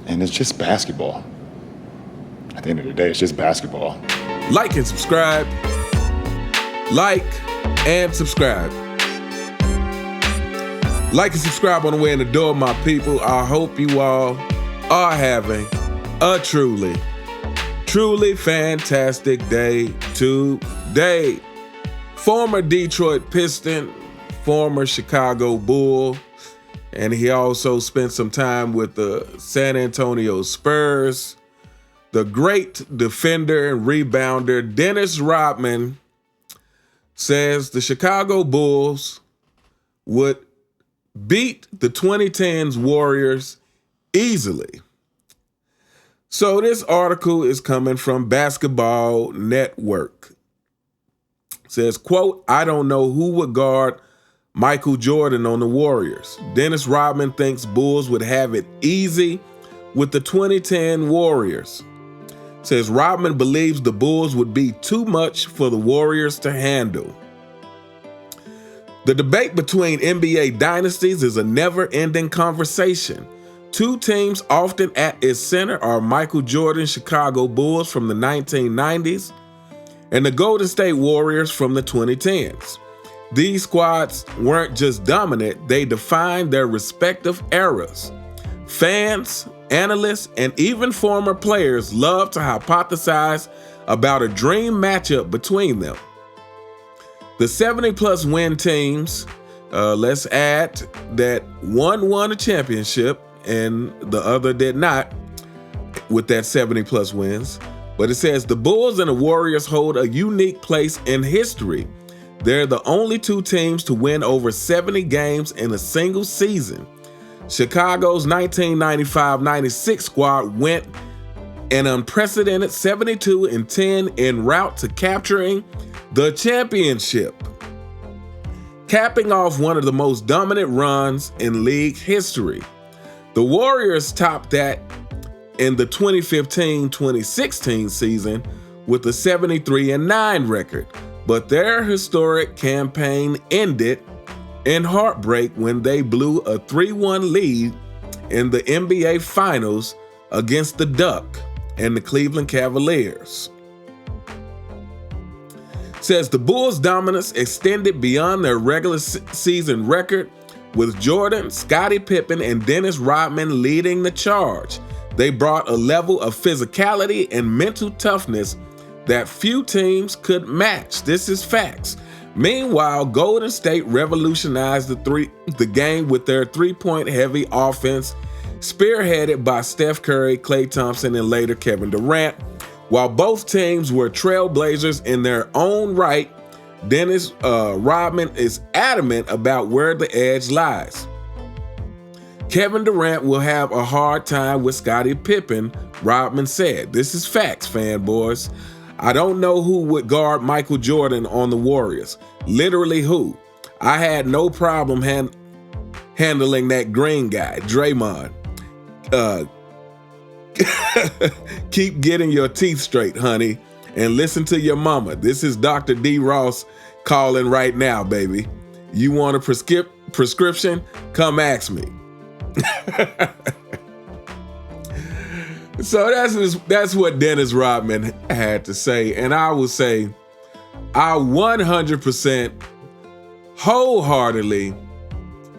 And it's just basketball. At the end of the day, it's just basketball. Like and subscribe. Like and subscribe. Like and subscribe on the way in the door, my people. I hope you all are having a truly fantastic day today. Former Detroit Piston, former Chicago Bull, and he also spent some time with the San Antonio Spurs. The great defender and rebounder Dennis Rodman says the Chicago Bulls would beat the 2010s Warriors easily. So this article is coming from Basketball Network. It says, quote, "I don't know who would guard Michael Jordan on the Warriors. Dennis Rodman thinks Bulls would have it easy with the 2010 Warriors. Says Rodman believes the Bulls would be too much for the Warriors to handle. The debate between NBA dynasties is a never-ending conversation. Two teams often at its center are Michael Jordan's Chicago Bulls from the 1990s and the Golden State Warriors from the 2010s. These squads weren't just dominant, they defined their respective eras. Fans, analysts, and even former players love to hypothesize about a dream matchup between them. The 70-plus win teams, let's add that one won a championship and the other did not with that 70-plus wins. But it says the Bulls and the Warriors hold a unique place in history. They're the only two teams to win over 70 games in a single season. Chicago's 1995-96 squad went an unprecedented 72-10 en route to capturing the championship, capping off one of the most dominant runs in league history. The Warriors topped that in the 2015-2016 season with a 73-9 record, but their historic campaign ended in heartbreak when they blew a 3-1 lead in the NBA Finals against the Duck and the Cleveland Cavaliers. Says the Bulls' dominance extended beyond their regular season record, with Jordan, Scottie Pippen, and Dennis Rodman leading the charge. They brought a level of physicality and mental toughness that few teams could match. This is facts. Meanwhile, Golden State revolutionized the game with their three-point heavy offense, spearheaded by Steph Curry, Klay Thompson, and later Kevin Durant. While both teams were trailblazers in their own right, Dennis Rodman is adamant about where the edge lies. Kevin Durant will have a hard time with Scottie Pippen, Rodman said. This is facts, fanboys. I don't know who would guard Michael Jordan on the Warriors. Literally who. I had no problem handling that green guy, Draymond. Keep getting your teeth straight, honey, and listen to your mama. This is Dr. D. Ross calling right now, baby. You want a prescription? Come ask me. So that's what Dennis Rodman had to say. And I will say, I 100% wholeheartedly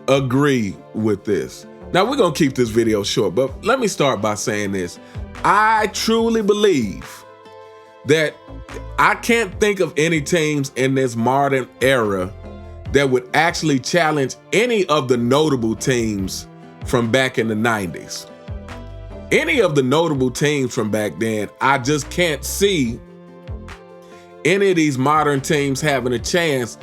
agree with this. Now, we're going to keep this video short, but let me start by saying this. I truly believe that I can't think of any teams in this modern era that would actually challenge any of the notable teams from back in the 90s. Any of the notable teams from back then, I just can't see any of these modern teams having a chance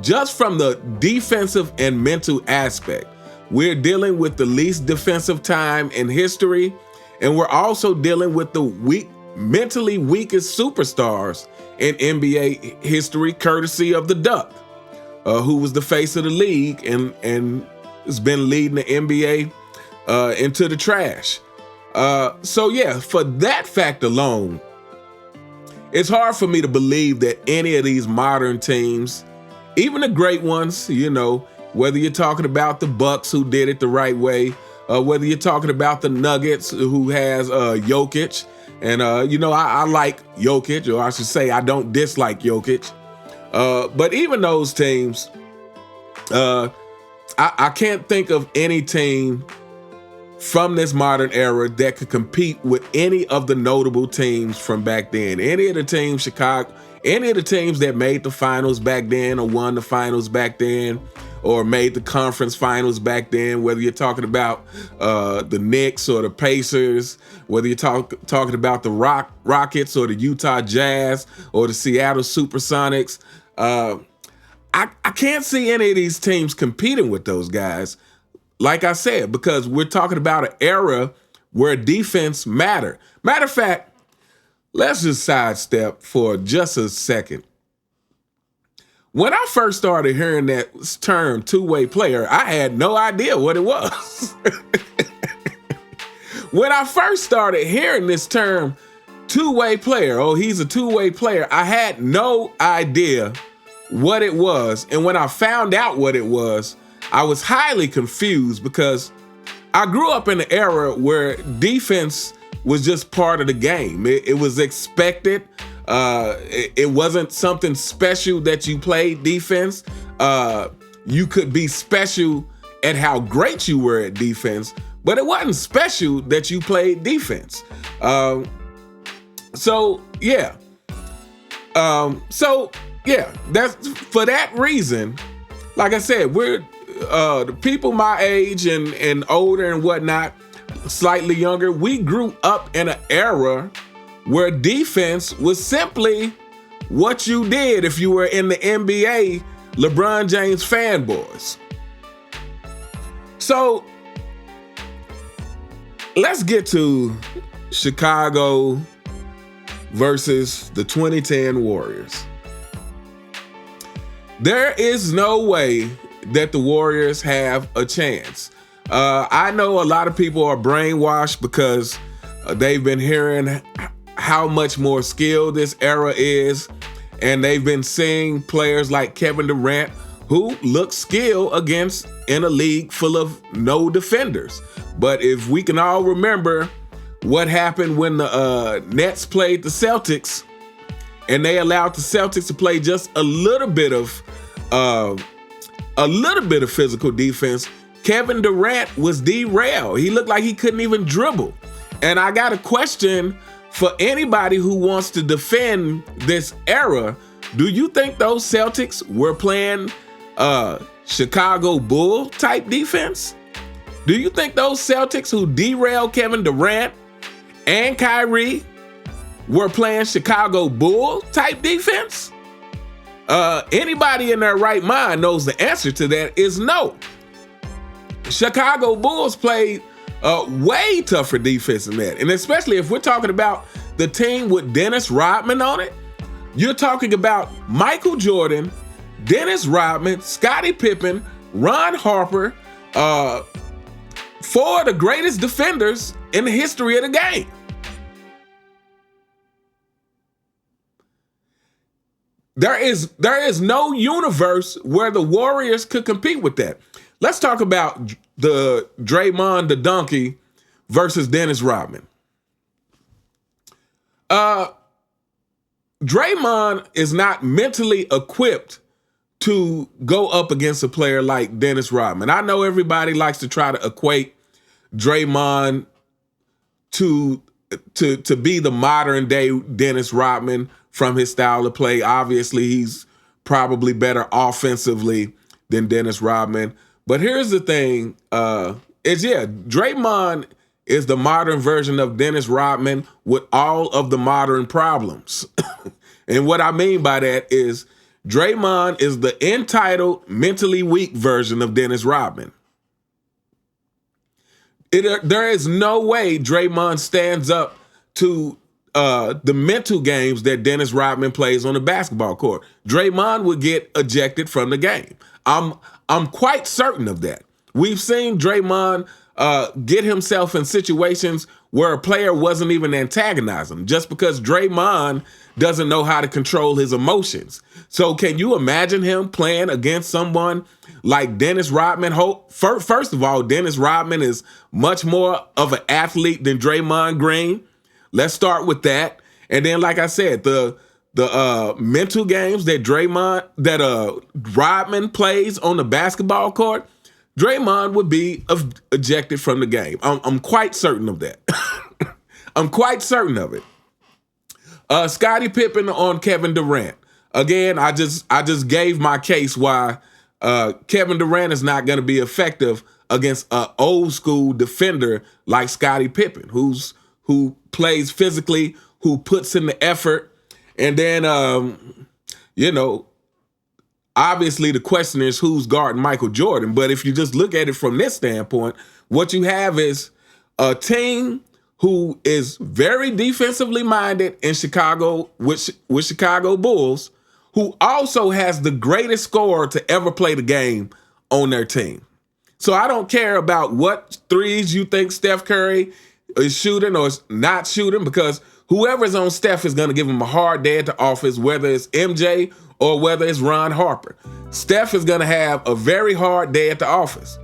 just from the defensive and mental aspect. We're dealing with the least defensive time in history, and we're also dealing with the mentally weakest superstars in NBA history, courtesy of the Duck, who was the face of the league and has been leading the NBA into the trash. So yeah, for that fact alone, it's hard for me to believe that any of these modern teams, even the great ones, you know, whether you're talking about the Bucks who did it the right way, whether you're talking about the Nuggets, who has Jokic, and I like Jokic, or I should say I don't dislike Jokic. But even those teams, I can't think of any team from this modern era that could compete with any of the notable teams from back then. Any of the teams, Chicago, any of the teams that made the finals back then or won the finals back then or made the conference finals back then, whether you're talking about the Knicks or the Pacers, whether you're talking about the Rockets or the Utah Jazz or the Seattle Supersonics, I can't see any of these teams competing with those guys. Like I said, because we're talking about an era where defense mattered. Matter of fact, let's just sidestep for just a second. When I first started hearing that term two-way player, I had no idea what it was. When I first started hearing this term two-way player, oh, he's a two-way player, I had no idea what it was. And when I found out what it was, I was highly confused because I grew up in an era where defense was just part of the game. It was expected. It wasn't something special that you played defense. You could be special at how great you were at defense, but it wasn't special that you played defense. So yeah, that's for that reason. Like I said, we're the people my age and older and whatnot, slightly younger, we grew up in an era where defense was simply what you did if you were in the NBA LeBron James fanboys. So let's get to Chicago versus the 2010 Warriors. There is no way that the Warriors have a chance. I know a lot of people are brainwashed because they've been hearing how much more skilled this era is, and they've been seeing players like Kevin Durant who look skilled against in a league full of no defenders. But if we can all remember what happened when the Nets played the Celtics and they allowed the Celtics to play just a little bit of physical defense, Kevin Durant was derailed. He looked like he couldn't even dribble. And I got a question for anybody who wants to defend this era. Do you think those Celtics were playing Chicago Bull type defense? Do you think those Celtics who derailed Kevin Durant and Kyrie were playing Chicago Bull type defense? Anybody in their right mind knows the answer to that is no. Chicago Bulls played way tougher defense than that. And especially if we're talking about the team with Dennis Rodman on it, you're talking about Michael Jordan, Dennis Rodman, Scottie Pippen, Ron Harper, four of the greatest defenders in the history of the game. There is no universe where the Warriors could compete with that. Let's talk about the Draymond the Donkey versus Dennis Rodman. Draymond is not mentally equipped to go up against a player like Dennis Rodman. I know everybody likes to try to equate Draymond to be the modern day Dennis Rodman from his style of play. Obviously, he's probably better offensively than Dennis Rodman. But here's the thing, Draymond is the modern version of Dennis Rodman with all of the modern problems. And what I mean by that is Draymond is the entitled, mentally weak version of Dennis Rodman. There is no way Draymond stands up to the mental games that Dennis Rodman plays on the basketball court. Draymond would get ejected from the game. I'm quite certain of that. We've seen Draymond get himself in situations where a player wasn't even antagonizing him just because Draymond doesn't know how to control his emotions. So can you imagine him playing against someone like Dennis Rodman? First of all, Dennis Rodman is much more of an athlete than Draymond Green. Let's start with that. And then, like I said, the mental games that Rodman plays on the basketball court, Draymond would be ejected from the game. I'm quite certain of that. I'm quite certain of it. Scottie Pippen on Kevin Durant. Again, I just gave my case why Kevin Durant is not going to be effective against an old school defender like Scottie Pippen, who plays physically, who puts in the effort. And then, obviously the question is who's guarding Michael Jordan. But if you just look at it from this standpoint, what you have is a team who is very defensively minded in Chicago with Chicago Bulls, who also has the greatest scorer to ever play the game on their team. So I don't care about what threes you think Steph Curry is shooting or is not shooting, because whoever's on Steph is going to give him a hard day at the office, whether it's MJ or whether it's Ron Harper. Steph is going to have a very hard day at the office.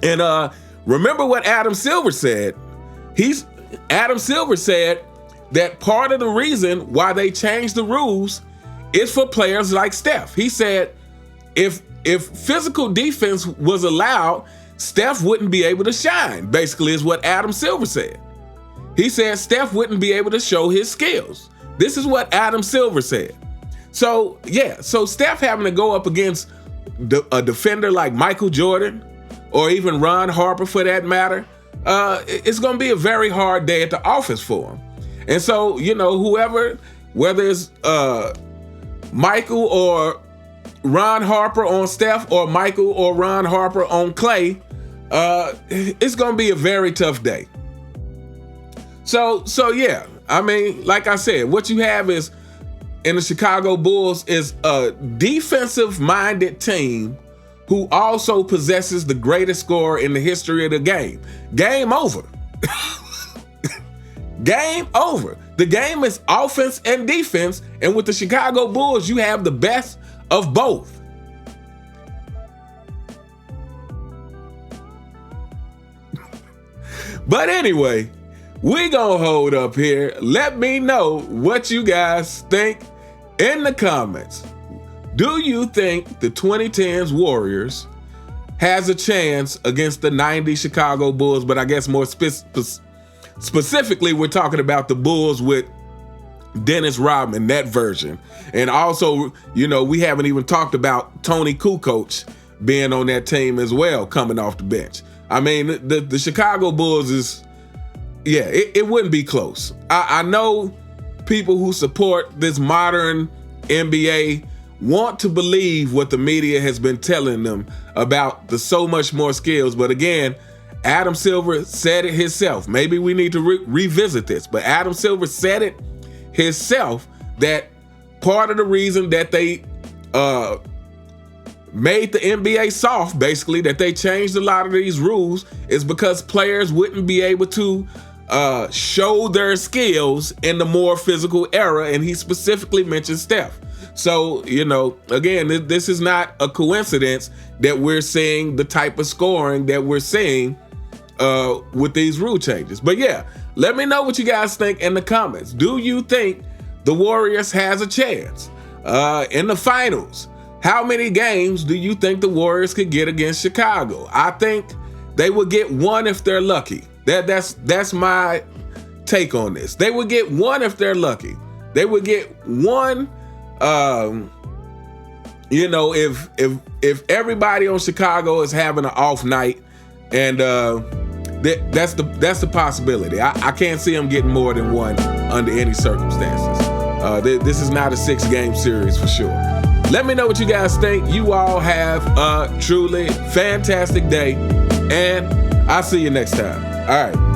And remember what Adam Silver said. Adam Silver said that part of the reason why they changed the rules is for players like Steph. He said if physical defense was allowed, Steph wouldn't be able to shine, basically is what Adam Silver said. He said Steph wouldn't be able to show his skills. This is what Adam Silver said. So Steph having to go up against a defender like Michael Jordan or even Ron Harper for that matter, it's going to be a very hard day at the office for him. And so, whoever, whether it's Michael or Ron Harper on Steph or Michael or Ron Harper on Clay, it's going to be a very tough day. So yeah, I mean, like I said, what you have is in the Chicago Bulls is a defensive-minded team who also possesses the greatest scorer in the history of the game. Game over. Game over. The game is offense and defense, and with the Chicago Bulls, you have the best of both. But anyway, we gonna hold up here. Let me know what you guys think in the comments. Do you think the 2010s Warriors has a chance against the 90s Chicago Bulls? But I guess more specifically, we're talking about the Bulls with Dennis Rodman, that version. And also, we haven't even talked about Tony Kukoc being on that team as well, coming off the bench. I mean, the Chicago Bulls is, it wouldn't be close. I know people who support this modern NBA want to believe what the media has been telling them about the so much more skills. But again, Adam Silver said it himself. Maybe we need to revisit this, but Adam Silver said it himself that part of the reason that they made the NBA soft, basically, that they changed a lot of these rules, is because players wouldn't be able to show their skills in the more physical era, and he specifically mentioned Steph. So, again, this is not a coincidence that we're seeing the type of scoring that we're seeing with these rule changes. But yeah, let me know what you guys think in the comments. Do you think the Warriors has a chance in the finals? How many games do you think the Warriors could get against Chicago? I think they would get one if they're lucky. That's my take on this. They would get one if they're lucky. They would get one. If everybody on Chicago is having an off night, and that's the possibility. I can't see them getting more than one under any circumstances. This is not a 6-game series for sure. Let me know what you guys think. You all have a truly fantastic day, and I'll see you next time. All right.